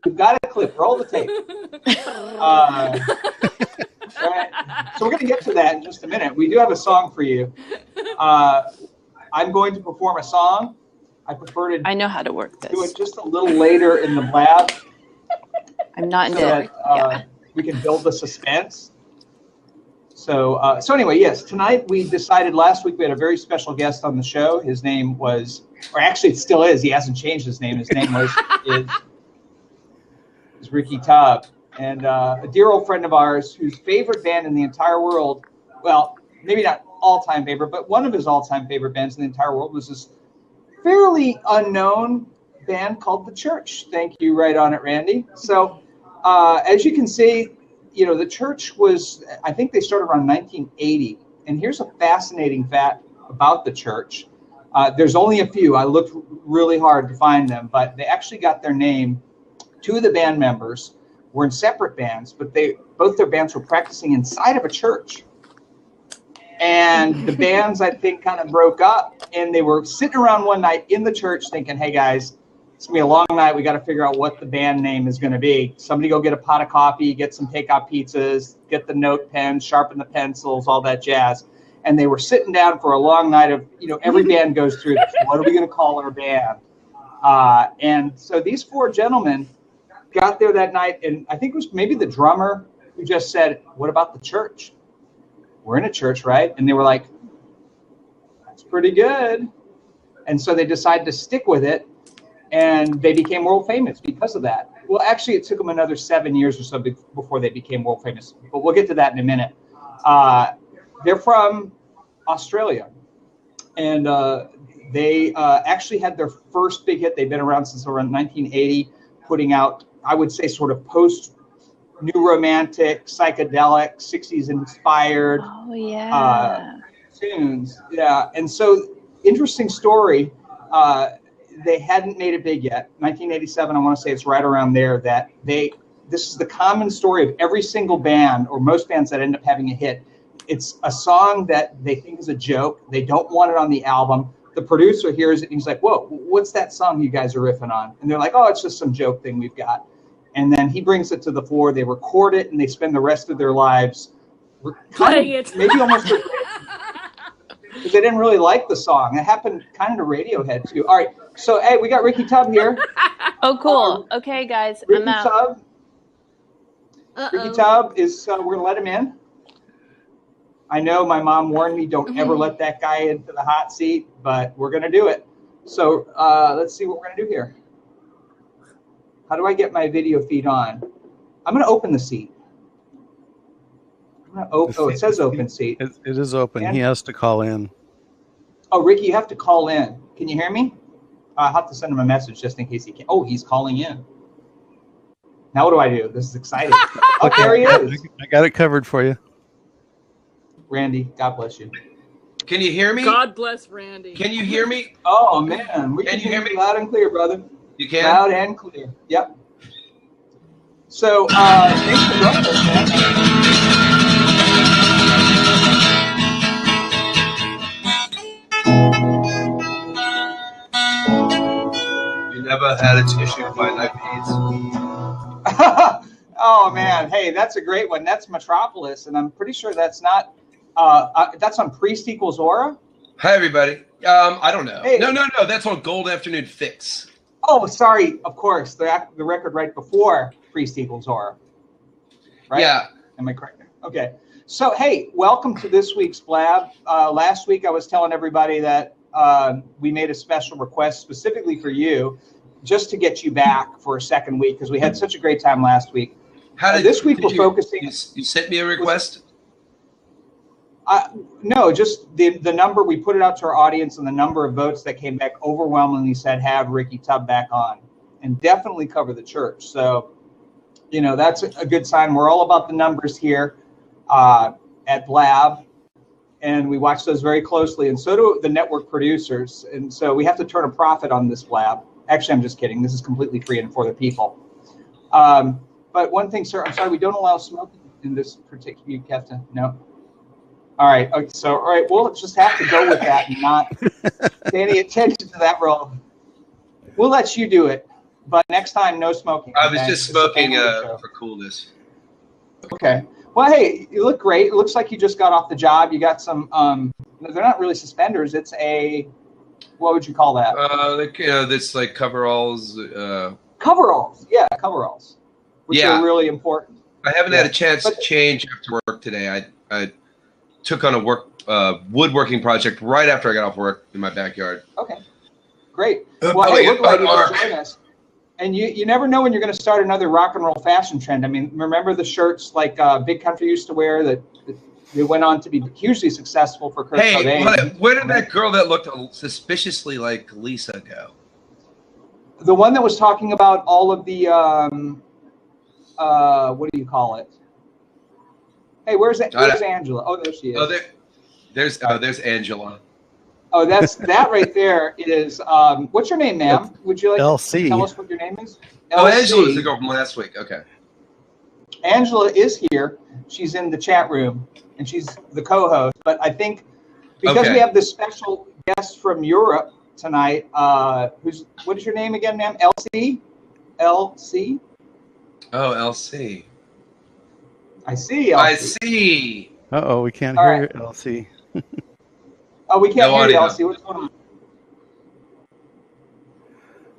We've got a clip. Roll the tape. Right. So we're going to get to that in just a minute. We do have a song for you. I'm going to perform a song. I prefer to I know how to work this. do it just a little later in the blab. I'm not so into that we can build the suspense. So anyway, yes, tonight we decided last week we had a very special guest on the show. His name was, or actually it still is. He hasn't changed his name. His name is Ricky Tubb. And a dear old friend of ours whose favorite band in the entire world, well, maybe not all-time favorite, but one of his all-time favorite bands in the entire world was this fairly unknown band called The Church. Thank you, right on it, Randy. So as you can see, you know, The Church was, I think they started around 1980. And here's a fascinating fact about The Church. There's only a few. I looked really hard to find them, but they actually got their name. Two of the band members were in separate bands, but both their bands were practicing inside of a church. And the bands, I think, kind of broke up, and they were sitting around one night in the church thinking, hey, guys, it's going to be a long night. We got to figure out what the band name is going to be. Somebody go get a pot of coffee, get some takeout pizzas, get the note pens, sharpen the pencils, all that jazz. And they were sitting down for a long night of, you know, every band goes through this. What are we going to call our band? And so these four gentlemen got there that night, and I think it was maybe the drummer who just said, what about the church? We're in a church, right? And they were like, that's pretty good. And so they decided to stick with it, and they became world famous because of that. Well, actually, it took them another 7 years or so before they became world famous, but we'll get to that in a minute. They're from Australia, and they actually had their first big hit. They've been around since around 1980, putting out, I would say, sort of post-new romantic, psychedelic, 60s inspired tunes. Yeah, and so interesting story. They hadn't made it big yet. 1987, I want to say it's right around there, that this is the common story of every single band, or most bands that end up having a hit. It's a song that they think is a joke. They don't want it on the album. The producer hears it and he's like, whoa, what's that song you guys are riffing on? And they're like, oh, it's just some joke thing we've got. And then he brings it to the floor. They record it, and they spend the rest of their lives playing it. Maybe almost because they didn't really like the song. It happened kind of to Radiohead too. All right, so hey, we got Ricky Tubb here. Oh, cool. Okay, guys, Ricky I'm out. Tubb. Ricky Tubb is. We're gonna let him in. I know my mom warned me, don't ever let that guy into the hot seat, but we're gonna do it. So let's see what we're gonna do here. How do I get my video feed on? I'm going to open the seat. It says open seat. It is open. And he has to call in. Oh, Ricky, you have to call in. Can you hear me? I'll have to send him a message just in case he can't. Oh, he's calling in. Now what do I do? This is exciting. Oh, there he is. I got it covered for you. Randy, God bless you. Can you hear me? God bless Randy. Can you hear me? Oh, man. We Can you hear me? Loud and clear, brother. You can? Loud and clear. Yep. So, thanks for joining us, man. You never had a tissue by IPs. Oh, man. Hey, that's a great one. That's Metropolis, and I'm pretty sure that's not, that's on Priest Equals Aura? Hi, everybody. I don't know. Hey. No. That's on Gold Afternoon Fix. Oh, sorry. Of course, the record right before Priest Equals Aura. Right? Yeah. Am I correct? Okay. So, hey, welcome to this week's Blab. Last week, I was telling everybody that we made a special request specifically for you, just to get you back for a second week, because we had such a great time last week. This week we're focusing. You sent me a request? No, just the number. We put it out to our audience, and the number of votes that came back overwhelmingly said have Ricky Tubb back on, and definitely cover the church. So, you know, that's a good sign. We're all about the numbers here at Blab, and we watch those very closely, and so do the network producers. And so we have to turn a profit on this Blab. Actually, I'm just kidding. This is completely free and for the people. But one thing, sir, I'm sorry, we don't allow smoking in this particular. You have to no. All right. Okay, so, all right, we'll just have to go with that and not pay any attention to that role. We'll let you do it. but next time, no smoking. I was okay? just It's a smoking family show. for coolness. Okay. Well, hey, you look great. It looks like you just got off the job. You got some. They're not really suspenders. It's a. What would you call that? This like coveralls. Coveralls. Yeah, coveralls, which Yeah. are really important. I haven't had a chance But- to change after work today. I took on a woodworking project right after I got off work in my backyard. Okay. Great. Oh, Well, hey, yeah, look like you Mark. can join us. And you never know when you're going to start another rock and roll fashion trend. I mean, remember the shirts like Big Country used to wear that they went on to be hugely successful for Kurt Hey, Cobain. where did that girl that looked suspiciously like Lisa go? The one that was talking about all of the, what do you call it? Hey, where's Angela? Oh, there she is. Oh, there's Angela. Oh, that's that right there is, what's your name, ma'am? Would you like Elsie. to tell us what your name is? Oh, Elsie. Angela was the girl from last week. Okay. Angela is here. She's in the chat room, and she's the co-host. But I think because we have this special guest from Europe tonight, what is your name again, ma'am? Elsie? Elsie? Oh, Elsie. I see, Elsie. I see. Uh-oh, we can't All hear right. Elsie. Oh, we can't No hear you, audio. Elsie. What's going on?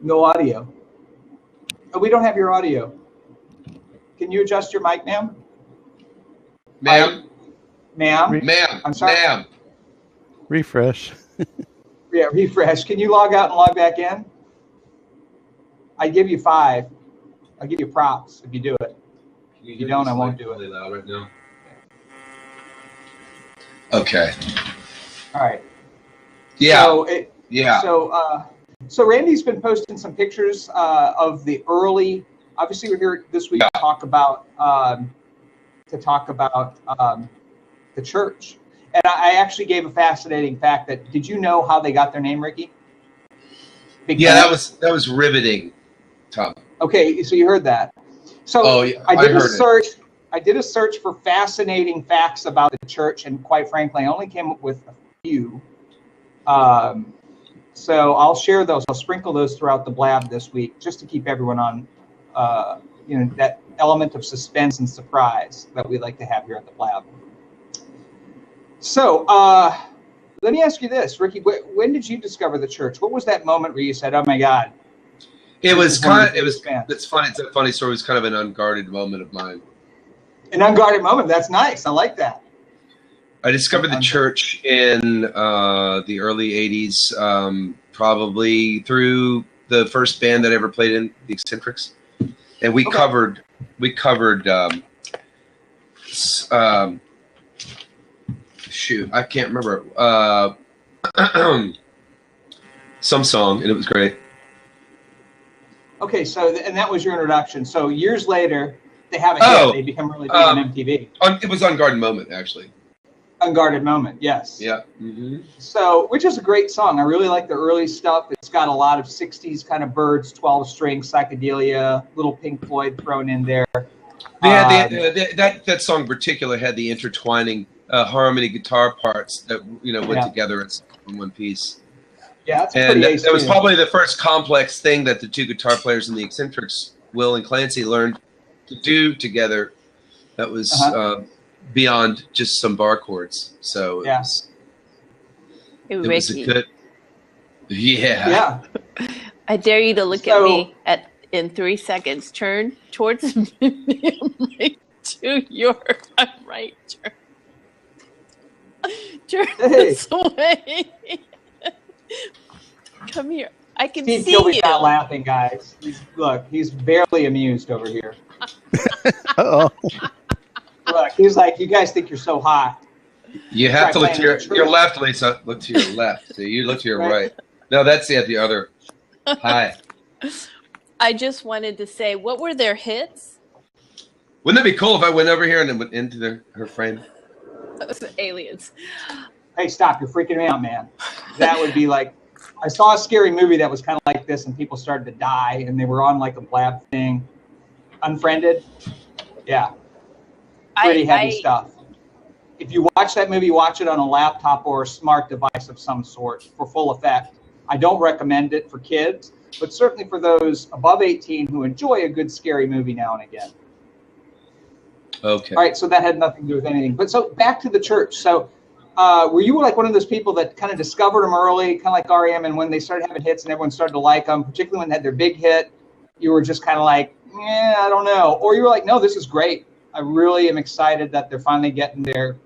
No audio. Oh, we don't have your audio. Can you adjust your mic, ma'am? Ma'am. Ma'am? Ma'am. I'm sorry. Ma'am. Refresh. Yeah, refresh. Can you log out and log back in? I give you 5. I'll give you props if you do it. If you don't, I won't do it. Really loud right now. Okay. All right. Yeah. So Randy's been posting some pictures of the early. Obviously, we're here this week to talk about the church. And I actually gave a fascinating fact that. Did you know how they got their name, Ricky? That was riveting, Tom. Okay, so you heard that. So I did a search for fascinating facts about the church, and quite frankly, I only came up with a few. So I'll share those. I'll sprinkle those throughout the blab this week, just to keep everyone on, that element of suspense and surprise that we like to have here at the blab. So let me ask you this, Ricky. When did you discover the church? What was that moment where you said, "Oh my God"? It's funny. It's a funny story. It was kind of an unguarded moment of mine. An unguarded moment. That's nice. I like that. I discovered the church in the early '80s, probably through the first band that I ever played in, the Eccentrics, and we covered shoot, I can't remember some song, and it was great. Okay, so and that was your introduction. So years later, they have a hit. They become really big on MTV. It was Unguarded Moment, actually. Unguarded Moment, yes. Yeah. Mm-hmm. So, which is a great song. I really like the early stuff. It's got a lot of 60s kind of Birds, 12-string, psychedelia, little Pink Floyd thrown in there. That song in particular had the intertwining harmony guitar parts that went together in one piece. Yeah, that's and pretty that was probably the first complex thing that the two guitar players in the Eccentrics, Will and Clancy, learned to do together. That was beyond just some bar chords. So it was a good. Yeah. I dare you to look at me in 3 seconds. Turn towards me to your right. Turn this way. Come here. I can see you. He's not laughing, guys. He's barely amused over here. Uh-oh. Look, he's like, you guys think you're so hot. You have to look to your left, Lisa. Look to your left. So you look to your right. No, that's the other. Hi. I just wanted to say, what were their hits? Wouldn't that be cool if I went over here and then went into her frame? Aliens. Hey, stop. You're freaking me out, man. That would be like, I saw a scary movie that was kind of like this, and people started to die, and they were on like a blab thing. Unfriended. Yeah. Pretty heavy stuff. If you watch that movie, watch it on a laptop or a smart device of some sort for full effect. I don't recommend it for kids, but certainly for those above 18 who enjoy a good scary movie now and again. Okay. All right, so that had nothing to do with anything. But so back to the church. So were you like one of those people that kind of discovered them early, kind of like REM, and when they started having hits and everyone started to like them, particularly when they had their big hit, you were just kind of like, I don't know. Or you were like, no, this is great. I really am excited that they're finally getting their,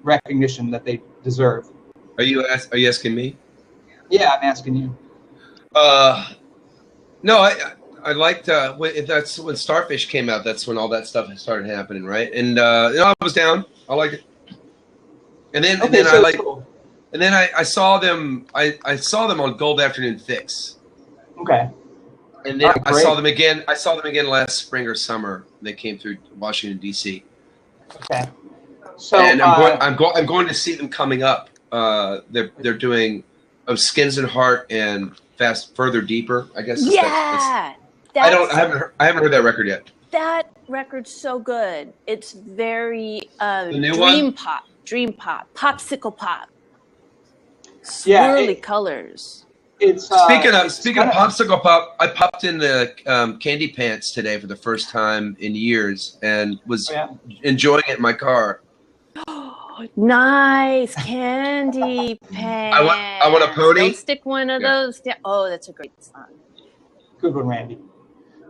recognition that they deserve. Are you asking me? Yeah, I'm asking you. No, I liked that's when Starfish came out. That's when all that stuff started happening, right? And I was down. I liked it. And then I saw them. I saw them on Gold Afternoon Fix. Okay. And then I saw them again. I saw them again last spring or summer. They came through Washington D.C. Okay. So and I'm going to see them coming up. They're doing Skins and Heart and Further Deeper. I guess. Yeah. I haven't heard that record yet. That record's so good. It's very the new dream pop, popsicle pop. Swirly colors. It's speaking of popsicle pop, I popped in the Candy Pants today for the first time in years and was enjoying it in my car. Nice Candy Pants. I want a pony. Don't stick one of those down. Oh, that's a great song. Good one, Randy.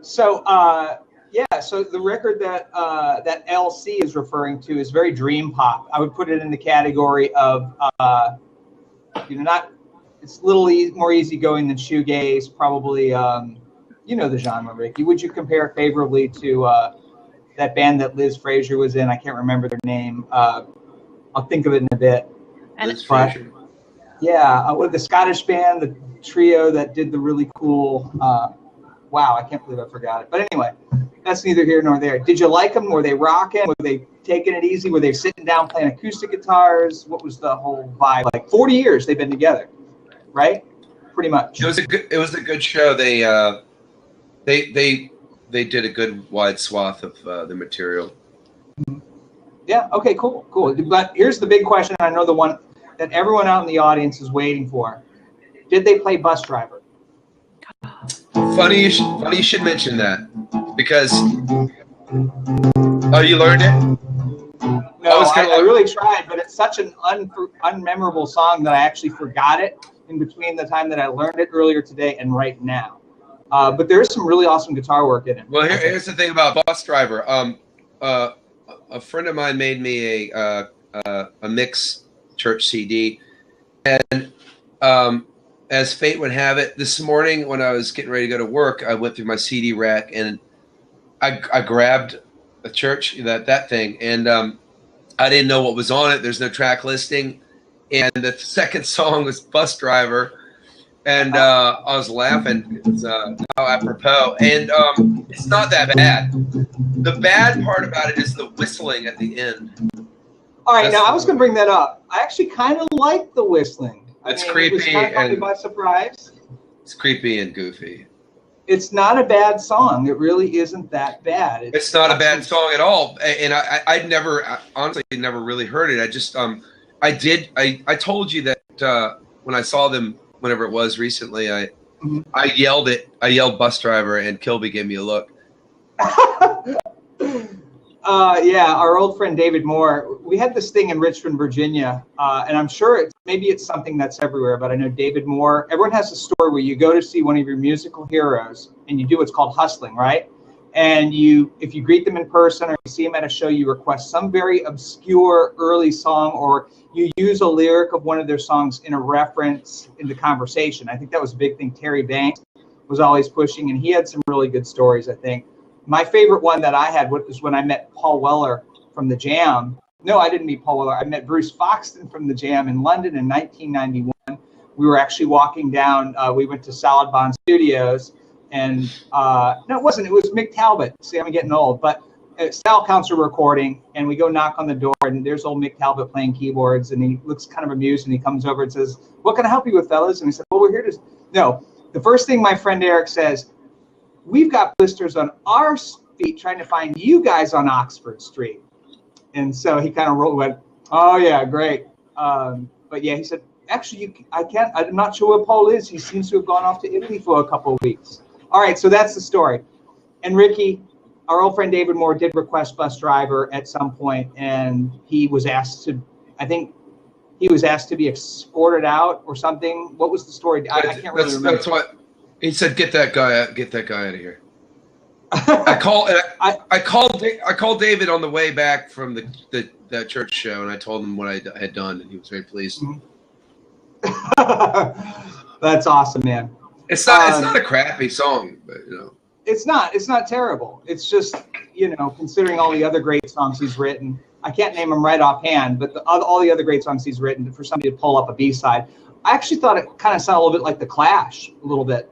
So so the record that Elsie is referring to is very dream pop. I would put it in the category of it's a little more easygoing than shoegaze, probably. The genre, Ricky. Would you compare it favorably to that band that Liz Fraser was in? I can't remember their name. I'll think of it in a bit. Liz Fraser. Yeah, the Scottish band, the trio that did the really cool. Wow, I can't believe I forgot it. But anyway, that's neither here nor there. Did you like them? Were they rocking? Were they taking it easy? Were they sitting down playing acoustic guitars? What was the whole vibe? Like 40 years they've been together, right? Pretty much. It was a good show. They did a good wide swath of the material. Yeah. Okay. Cool. But here's the big question. I know the one that everyone out in the audience is waiting for. Did they play Bus Driver? Funny you should mention that because you learned it. No, I really tried, but it's such an unmemorable song that I actually forgot it in between the time that I learned it earlier today and right now. But there is some really awesome guitar work in it. Well, here's the thing about Bus Driver. A friend of mine made me a mix church CD, and as fate would have it, this morning when I was getting ready to go to work, I went through my CD rack and I grabbed a church that thing, and I didn't know what was on it. There's no track listing, and the second song was Bus Driver, and I was laughing. It's apropos, and it's not that bad. The bad part about it is the whistling at the end. All right, now I was going to bring that up. I actually kind of like the whistling. It's creepy. It was kind of caught me by surprise. It's creepy and goofy. It's not a bad song. It really isn't that bad. It's not a bad song at all. And I honestly never really heard it. I just I told you that when I saw them, whenever it was recently, I yelled Bus Driver, and Kilby gave me a look. Our old friend David Moore, we had this thing in Richmond, Virginia, and I'm sure maybe it's something that's everywhere, but I know David Moore, everyone has a story where you go to see one of your musical heroes and you do what's called hustling, right? And if you greet them in person or you see them at a show, you request some very obscure early song, or you use a lyric of one of their songs in a reference in the conversation. I think that was a big thing Terry Banks was always pushing, and he had some really good stories, I think. My favorite one that I had was when I met Paul Weller from the Jam. No, I didn't meet Paul Weller. I met Bruce Foxton from the Jam in London in 1991. We were actually walking down. We went to Salad Bond Studios, and no, it wasn't. It was Mick Talbot. See, I'm getting old. But Style Counts are recording, and we go knock on the door, and there's old Mick Talbot playing keyboards, and he looks kind of amused, and he comes over and says, "What can I help you with, fellas?" And we said, "Well, we're here to..." No, the first thing my friend Eric says, "We've got blisters on our feet trying to find you guys on Oxford Street." And so he kind of went, "Oh, yeah, great." But yeah, he said, actually, I can't. I'm not sure where Paul is. He seems to have gone off to Italy for a couple of weeks. All right, so that's the story. And Ricky, our old friend David Moore did request bus driver at some point, and he was asked to. I think he was asked to be escorted out or something. What was the story? I can't really remember. That's what he said. Get that guy out. Get that guy out of here. I called David on the way back from that church show, and I told him what I had done, and he was very pleased. That's awesome, man. It's not a crappy song, but you know. It's not terrible. It's just, you know, considering all the other great songs he's written. I can't name them right offhand, but all the other great songs he's written, for somebody to pull up a B-side. I actually thought it kind of sounded a little bit like The Clash, a little bit.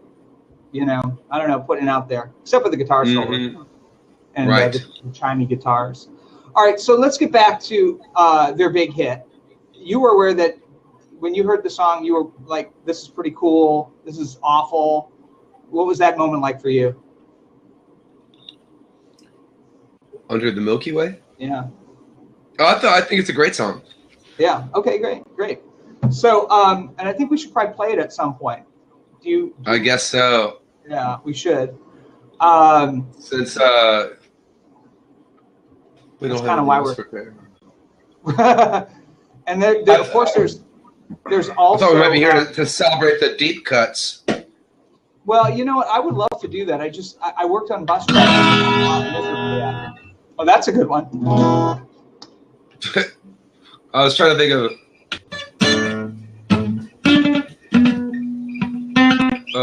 You know, I don't know, putting it out there, except for the guitar solo and the chimey guitars. All right, so let's get back to their big hit. You were aware that when you heard the song, you were like, this is pretty cool, this is awful. What was that moment like for you? Under the Milky Way? Yeah. Oh, I think it's a great song. Yeah, okay, great. So, and I think we should probably play it at some point. I guess so. Yeah, we should. Since we don't have why we're prepared. And of course, there's also. I thought we might be here to celebrate the deep cuts. Well, you know what? I would love to do that. I worked on bus driving. Oh, that's a good one. I was trying to think of.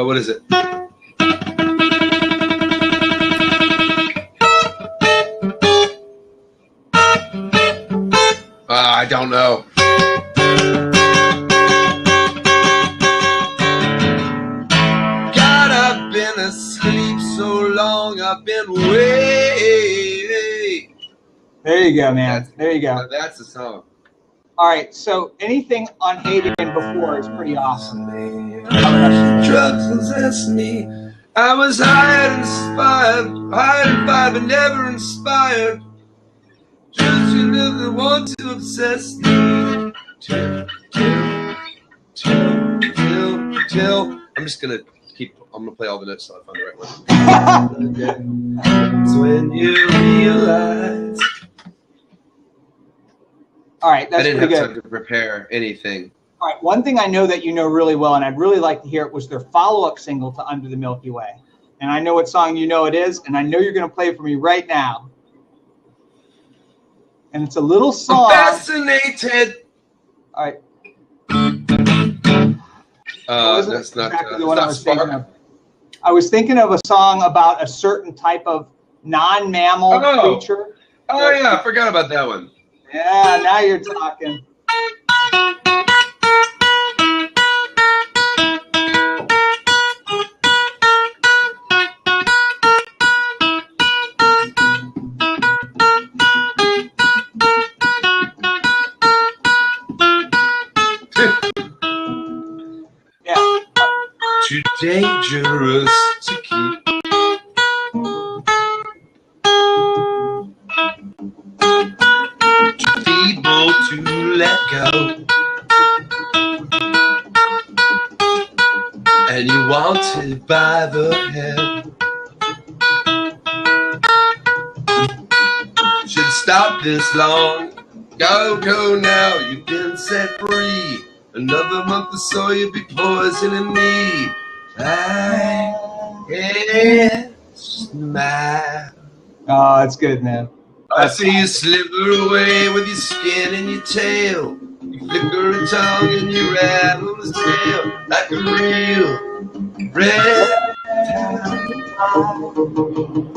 What is it? I don't know. God, I've been asleep so long, I've been waiting. There you go, man. There you go. That's the song. All right, so anything on Hate Again before is pretty awesome. Drugs possess me. I was high and inspired, but never inspired. Just you never want to obsess me. Till. I'm gonna play all the notes so I find the right one. It's when you realize. All right, that's I didn't pretty have good. time to prepare anything. All right, one thing I know that you know really well, and I'd really like to hear it, was their follow-up single to Under the Milky Way. And I know what song you know it is, and I know you're going to play it for me right now. And it's a little song. I'm fascinated. All right. That's not exactly the one I was Spark. thinking of. I was thinking of a song about a certain type of non-mammal creature. Oh, yeah, I forgot about that one. Yeah, now you're talking. Yeah. Too dangerous to keep. Feeble to let go, and you want it by the head. Should stop this long. Go now. You've been set free. Another month or so you'll be poisoning me. Oh, that's good, man. I see you slither away with your skin and your tail. You flicker a tongue and you rattle the tail like a real red.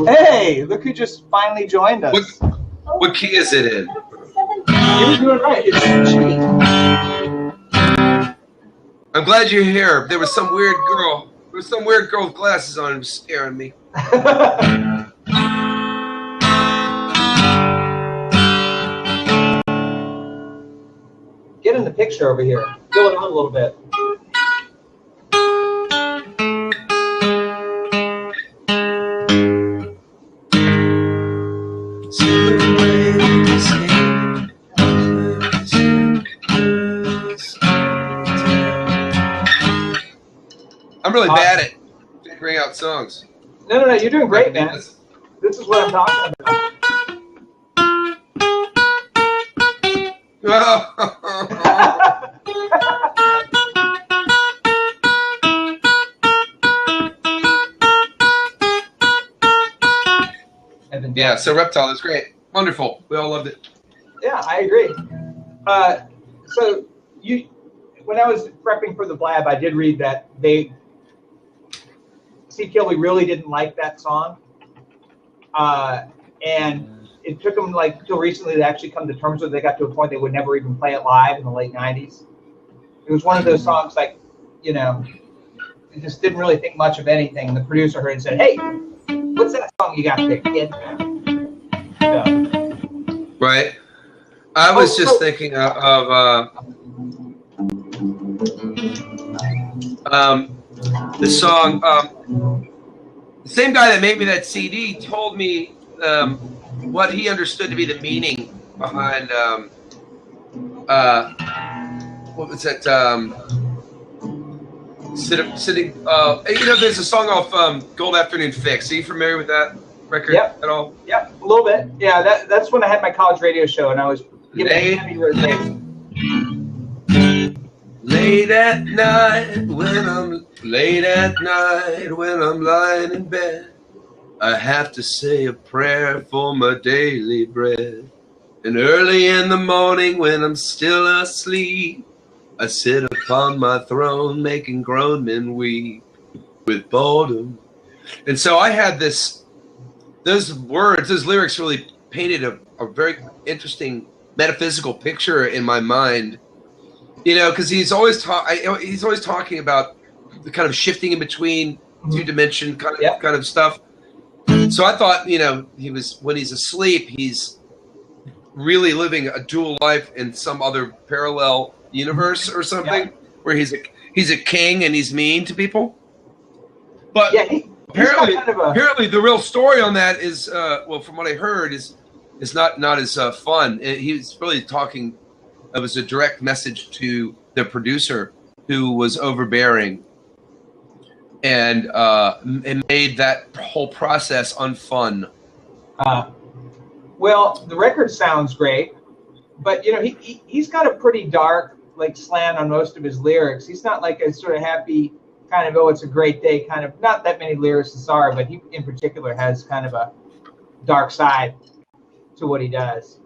Hey, look who just finally joined us. What key is it in? You were doing right. It's G. I'm glad you're here. There was some weird girl. There was some weird girl with glasses on and scaring me. Get in the picture over here. Fill it out a little bit. really bad at figuring out songs. No, you're doing great, man. This is what I'm talking about. Yeah, so Reptile is great. Wonderful. We all loved it. Yeah, I agree. So when I was prepping for the blab, I did read that Steve Kilbey really didn't like that song. And it took them like till recently to actually come to terms with it. They got to a point they would never even play it live in the late 90s. It was one of those songs like, you know, they just didn't really think much of anything. And the producer heard it and said, "Hey, what's that song you got there, kid?" So. Right. I was just thinking of the song. The same guy that made me that CD told me what he understood to be the meaning behind what was that? Sitting. You know, there's a song off Gold Afternoon Fix. Are you familiar with that record at all? Yep, a little bit. Yeah, that's when I had my college radio show, and I was giving heavy rotation. Late at night when I'm lying in bed, I have to say a prayer for my daily bread. And early in the morning when I'm still asleep, I sit upon my throne making grown men weep with boredom. And so I had those lyrics really painted a very interesting metaphysical picture in my mind. You know, because he's always talking about the kind of shifting in between two-dimension kind of stuff. So I thought, you know, when he's asleep, he's really living a dual life in some other parallel universe or something, where he's a king and he's mean to people. But apparently the real story on that is, well, from what I heard, is not as fun. He's really talking. It was a direct message to the producer, who was overbearing, and made that whole process unfun. Well, the record sounds great, but you know he's got a pretty dark like slant on most of his lyrics. He's not like a sort of happy kind of it's a great day kind of. Not that many lyricists are, but he in particular has kind of a dark side to what he does,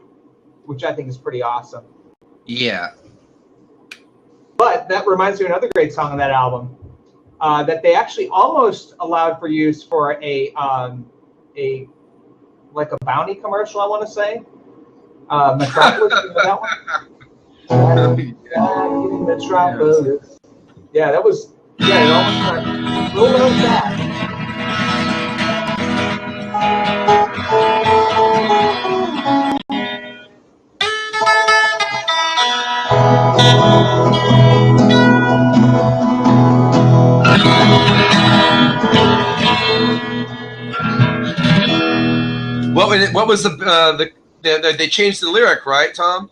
which I think is pretty awesome. Yeah. But that reminds me of another great song on that album that they actually almost allowed for use for a bounty commercial, I want to say. Metropolis, you know that one? Metropolis. Yeah, that was, it almost like, little known fact. What was they changed the lyric, right, Tom?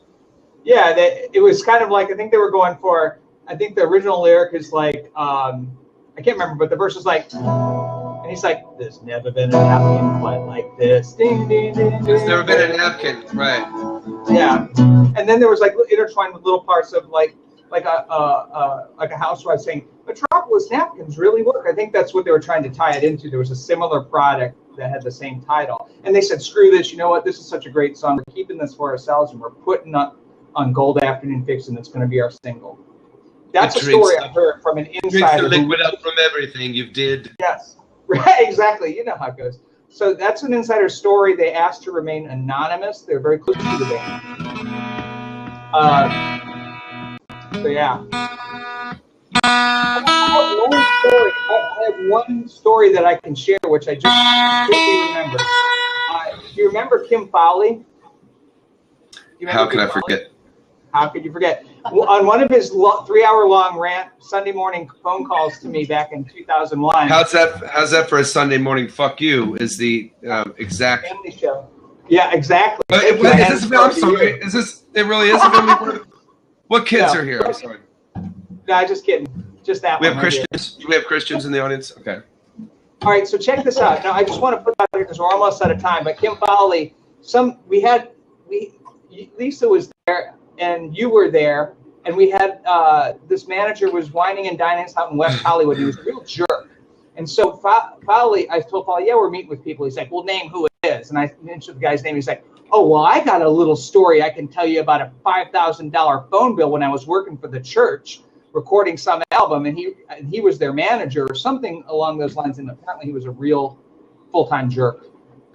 Yeah, it was kind of like, I think they were going for, I think the original lyric is like, I can't remember, but the verse is like, and he's like, "There's never been a napkin quite like this. Ding, ding, ding, ding, There's never been a napkin," right? Yeah, and then there was like intertwined with little parts of like a housewife saying, "Metropolis napkins really work." I think that's what they were trying to tie it into. There was a similar product that had the same title, and they said, "Screw this! You know what? This is such a great song. We're keeping this for ourselves, and we're putting up on Gold Afternoon Fix, and it's going to be our single." That's a story I heard from an insider. Drinks the liquid up from everything you did. Yes, right, exactly. You know how it goes. So that's an insider story. They asked to remain anonymous. They're very close to the band. So yeah. I have one story that I can share, which I just completely remember. Do you remember Kim Fowley? How can I forget? How could you forget? On one of his 3-hour-long rant Sunday morning phone calls to me back in 2001. How's that for a Sunday morning? Fuck you is the exact family show. Yeah, exactly. I'm sorry. It really is a family? What kids are here? I'm sorry. No, just kidding. Just that We one. have Christians. Do we have Christians in the audience? Okay. All right, so check this out. Now, I just want to put that here because we're almost out of time. But Kim Fowley, Lisa was there, and you were there, and we had this manager was whining and dining us out in West Hollywood. He was a real jerk. And so Fowley, I told Fowley, yeah, we're meeting with people. He's like, well, name who it is. And I mentioned the guy's name. He's like, oh, well, I got a little story I can tell you about a $5,000 phone bill when I was working for the church, recording some album, and he was their manager or something along those lines, and apparently he was a real full-time jerk.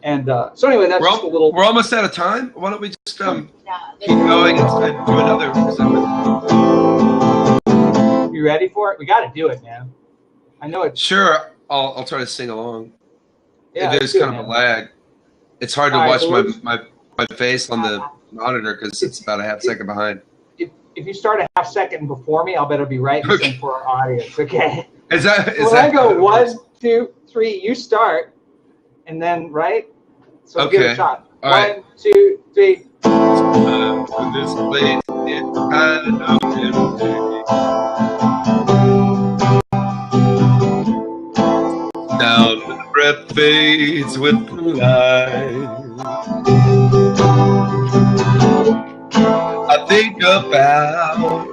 And so anyway, that's just a little. We're almost out of time. Why don't we just keep going and do another segment? You ready for it? We got to do it, man. I know it. Sure, I'll try to sing along. Yeah, there's kind of a lag. It's hard to watch my face on the monitor because it's about a half second behind. If you start a half second before me, I'll bet it'll be right in sync for our audience. Okay. Is that when I go 1, 2, 3, you start, and then right. So okay. Give it a shot. All 1, right. 2, 3. This place, it kind of empty. Down the breath fades with the light. I think about.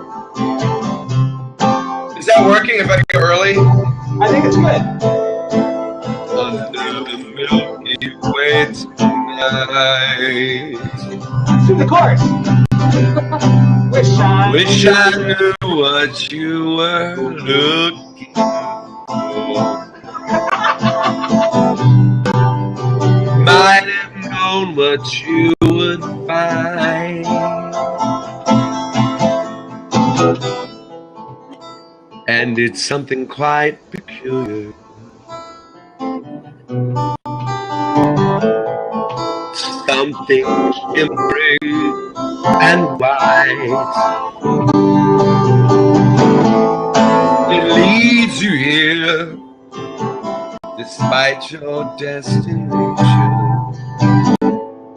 Is that working if I go early? I think it's good. Under the Milky Way tonight. To the chorus. Wish I knew what you were looking for. Might have known what you would find. And it's something quite peculiar. Something shimmering and white. It leads you here despite your destination.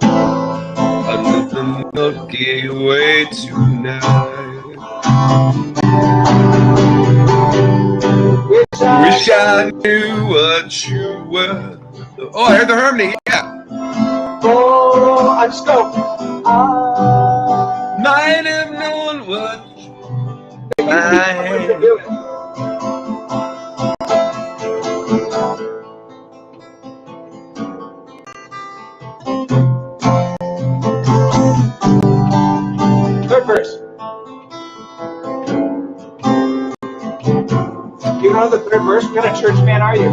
Under the Milky Way tonight. Wish I knew what you were. Oh, I heard the harmony, yeah. Oh, I just go. Might have known what you Third verse. You know the third verse? What kind of church man are you?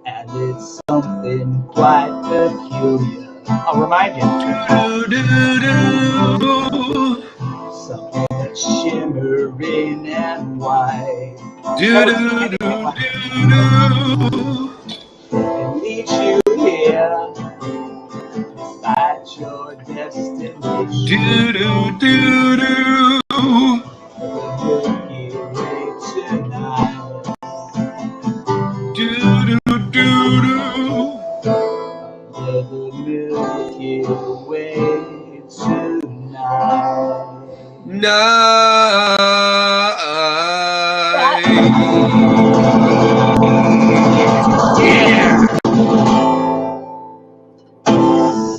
And it's something quite peculiar. I'll remind you. Something that's shimmering and white. It leads you here despite your destination.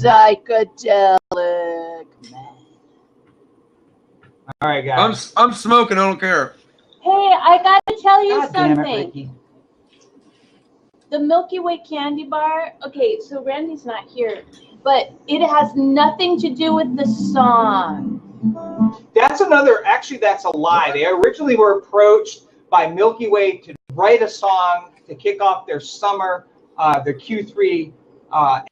Psychedelic man. All right, guys. I'm smoking. I don't care. Hey, I gotta tell you God damn it, something. Ricky. The Milky Way candy bar. Okay, so Randy's not here, but it has nothing to do with the song. That's actually that's a lie. They originally were approached by Milky Way to write a song to kick off their summer, their Q3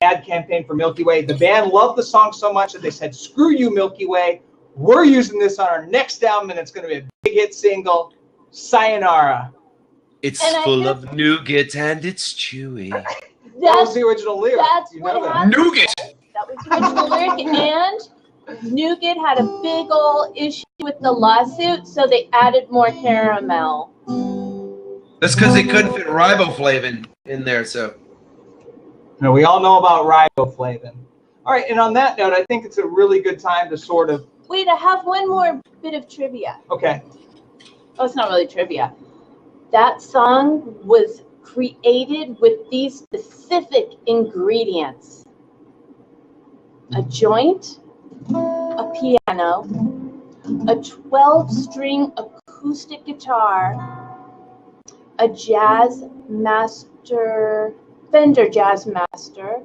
ad campaign for Milky Way. The band loved the song so much that they said, screw you, Milky Way. We're using this on our next album, and it's going to be a big hit single, Sayonara. It's full of nougat and it's chewy. That was the original lyric. That's you what know that. happened. Nougat! That was the original lyric, and Nougat had a big old issue with the lawsuit, so they added more caramel. That's because they couldn't fit riboflavin in there, so. No, we all know about riboflavin. All right, and on that note, I think it's a really good time to sort of. Wait, I have one more bit of trivia. Okay. Oh, it's not really trivia. That song was created with these specific ingredients: a joint, a piano, a 12-string acoustic guitar, a jazz master, Fender Jazz Master,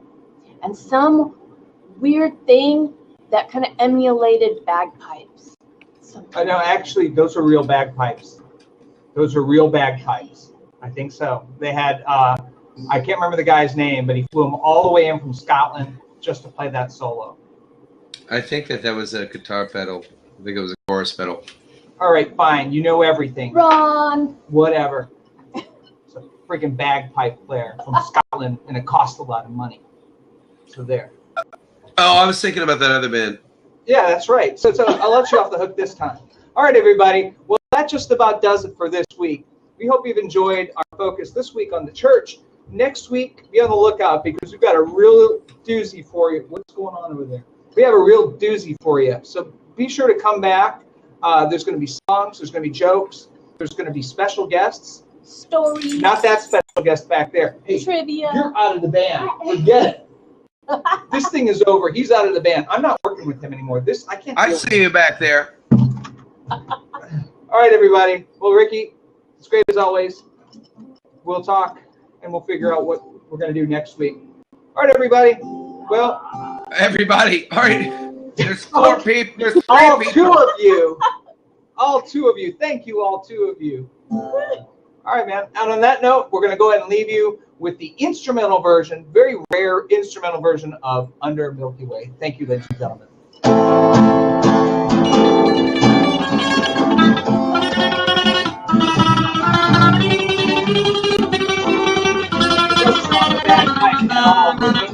and some weird thing that kind of emulated bagpipes. I know, actually, those are real bagpipes. Those are real bagpipes. I think so. They had, I can't remember the guy's name, but he flew them all the way in from Scotland just to play that solo. I think that was a guitar pedal. I think it was a chorus pedal. All right, fine. You know everything. Ron! Whatever. It's a freaking bagpipe player from Scotland, and it costs a lot of money. So there. Oh, I was thinking about that other band. Yeah, that's right. So I'll let you off the hook this time. All right, everybody. Well, that just about does it for this week. We hope you've enjoyed our focus this week on the church. Next week, be on the lookout because we've got a real doozy for you. What's going on over there? We have a real doozy for you. So be sure to come back. There's going to be songs. There's going to be jokes. There's going to be special guests. Stories. Not that special guest back there. Hey, Trivia. you're out of the band. Forget it. This thing is over. He's out of the band. I'm not working with him anymore. I can't. I see you back there. All right, everybody. Well, Ricky, it's great as always. We'll talk, and we'll figure out what we're going to do next week. All right, everybody. Well, everybody. All right. There's 4 people. There's 3 all people. 2 of you. All 2 of you. Thank you, all 2 of you. All right, man. And on that note, we're going to go ahead and leave you with the instrumental version, very rare instrumental version of Under Milky Way. Thank you, ladies and gentlemen. Just on the bagpipe now.